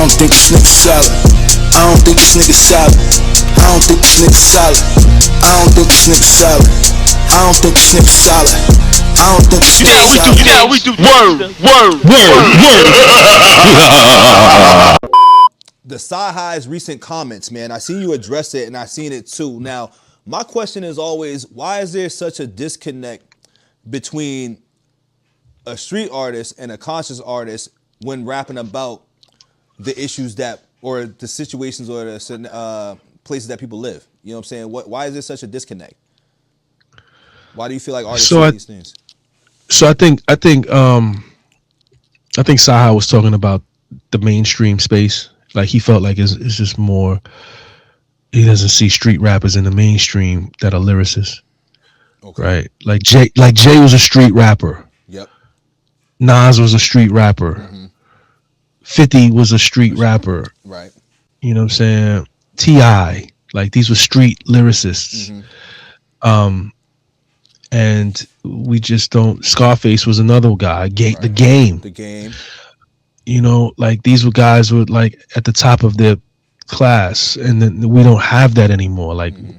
don't think this nigga solid. I don't think this nigga solid. I don't think this nigga solid. I don't think this nigga solid. I don't think this nigga solid. I don't think this nigga solid. Yeah, we do. Word. The CyHi's recent comments, man, I seen you address it and I seen it too. Now, my question is always, why is there such a disconnect between a street artist and a conscious artist when rapping about the issues that, or the situations or the places that people live? You know what I'm saying? Why is there such a disconnect? Why do you feel like artists say these things? So I think CyHi was talking about the mainstream space. Like he felt like it's just more. He doesn't see street rappers in the mainstream that are lyricists, okay. Right? Like Jay was a street rapper. Yep. Nas was a street rapper. Mm-hmm. 50 was a street rapper. Right. You know what I'm saying? T.I. Like these were street lyricists. Mm-hmm. And we just don't. Scarface was another guy. Right. The game. You know, like these were guys who were like at the top of their class, and then we don't have that anymore. Like, mm-hmm.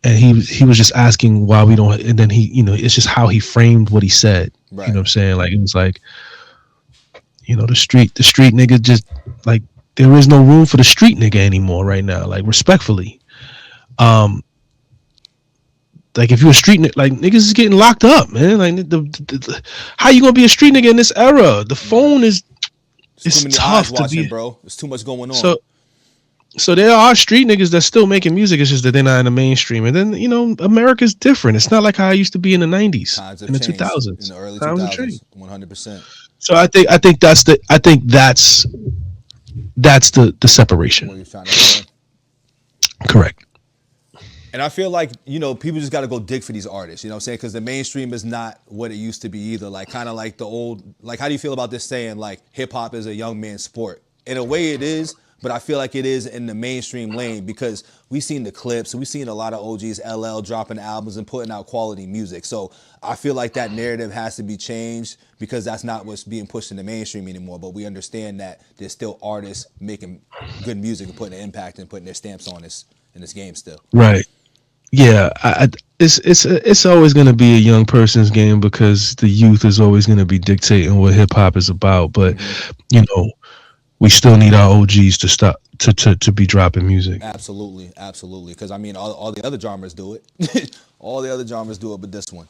And he was just asking why we don't. And then he, you know, it's just how he framed what he said. Right. You know what I'm saying? Like it was like, you know, the street nigga just like there is no room for the street nigga anymore right now. Like respectfully, like if you're a street nigga, like niggas is getting locked up, man. Like the how you gonna be a street nigga in this era? The phone is. It's tough to be, bro. There's too much going on. So there are street niggas that still making music. It's just that they're not in the mainstream. And then you know, America's different. It's not like how it used to be in the '90s, in the 2000s, in the early 2000s. 100%. So I think that's the separation. Correct. And I feel like, you know, people just got to go dig for these artists, you know what I'm saying? Because the mainstream is not what it used to be either. Like, kind of like the old, like, how do you feel about this saying, like, hip-hop is a young man's sport? In a way it is, but I feel like it is in the mainstream lane because we've seen the clips, we've seen a lot of OGs, LL, dropping albums and putting out quality music. So I feel like that narrative has to be changed because that's not what's being pushed in the mainstream anymore. But we understand that there's still artists making good music and putting an impact and putting their stamps on this in this game still. Right. Yeah, it's always going to be a young person's game because the youth is always going to be dictating what hip hop is about. But you know, we still need our OGs to stop to be dropping music. Absolutely. Because I mean, all the other genres do it. All the other genres do it, but this one.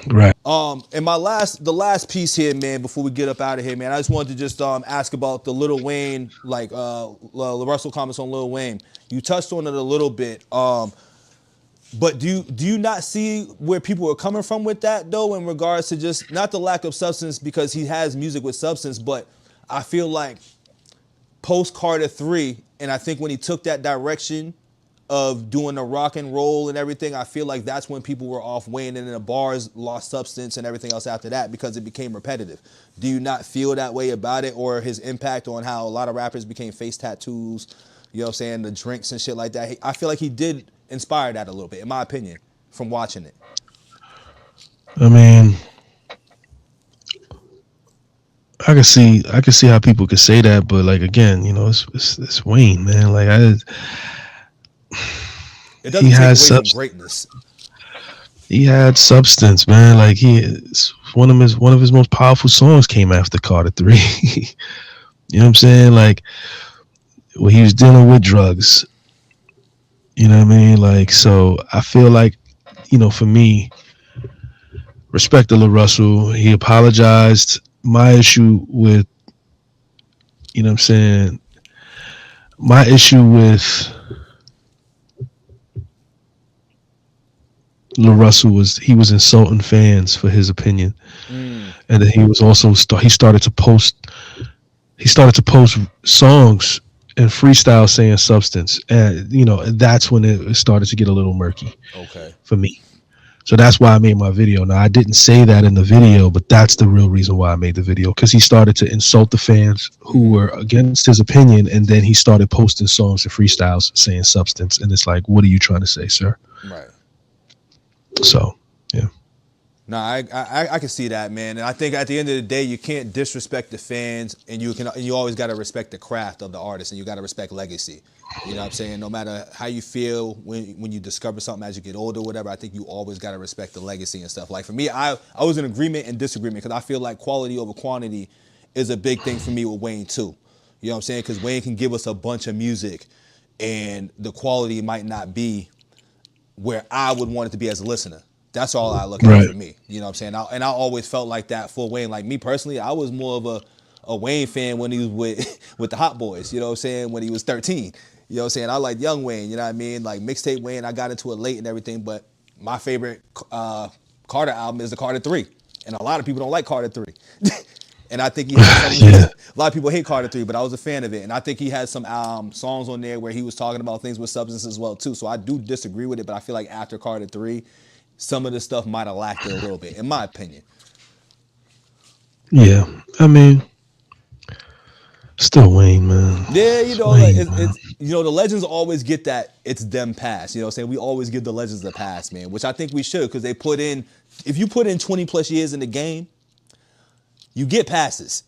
Right. And the last piece here, man, before we get up out of here, man, I just wanted to just ask about the Lil Wayne, like LaRussell comments on Lil Wayne. You touched on it a little bit, but do you not see where people are coming from with that though, in regards to just not the lack of substance because he has music with substance, but I feel like post Carter 3, and I think when he took that direction of doing the rock and roll and everything, I feel like that's when people were off Wayne and the bars lost substance and everything else after that because it became repetitive. Do you not feel that way about it, or his impact on how a lot of rappers became face tattoos, you know what I'm saying, the drinks and shit like that? I feel like he did inspire that a little bit, in my opinion, from watching it. I mean, I can see how people could say that, but like again, you know, it's Wayne, man. Like it doesn't take away from greatness. He had substance, man. Like one of his most powerful songs came after Carter 3. You know what I'm saying? Like when he was dealing with drugs. You know what I mean? Like, so I feel like, you know, for me, respect to LaRussell. He apologized. My issue with, you know what I'm saying? My issue with LaRussell was he was insulting fans for his opinion, and then he was also he started to post songs and freestyle saying substance, and you know that's when it started to get a little murky. Okay, for me. So that's why I made my video. Now I didn't say that in the video, but that's the real reason why I made the video, because he started to insult the fans who were against his opinion, and then he started posting songs and freestyles saying substance, and it's like, what are you trying to say, sir? Right. So, yeah. No, I can see that, man. And I think at the end of the day, you can't disrespect the fans, and you always got to respect the craft of the artist, and you got to respect legacy. You know what I'm saying? No matter how you feel when you discover something as you get older or whatever, I think you always got to respect the legacy and stuff. Like for me, I was in agreement and disagreement because I feel like quality over quantity is a big thing for me with Wayne too. You know what I'm saying? Because Wayne can give us a bunch of music, and the quality might not be where I would want it to be as a listener. That's all I look at for me. You know what I'm saying? I always felt like that for Wayne. Like me personally, I was more of a Wayne fan when he was with the Hot Boys, you know what I'm saying, when he was 13. You know what I'm saying? I like young Wayne, you know what I mean? Like mixtape Wayne, I got into it late and everything, but my favorite Carter album is the Carter 3. And a lot of people don't like Carter 3. And I think he had a lot of people hate Carter 3, but I was a fan of it. And I think he had some songs on there where he was talking about things with substance as well too. So I do disagree with it, but I feel like after Carter 3, some of the stuff might have lacked it a little bit, in my opinion. Yeah, I mean, still Wayne, man. Yeah, you know, Wayne, it's you know, the legends always get that it's them pass. You know what I'm saying? We always give the legends the pass, man, which I think we should, because they put in, if you put in 20 plus years in the game, you get passes.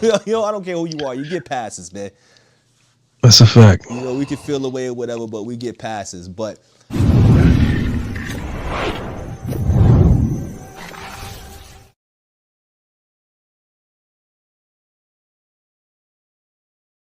You know, I don't care who you are, you get passes, man. That's a fact. You know, we can feel away or whatever, but we get passes. But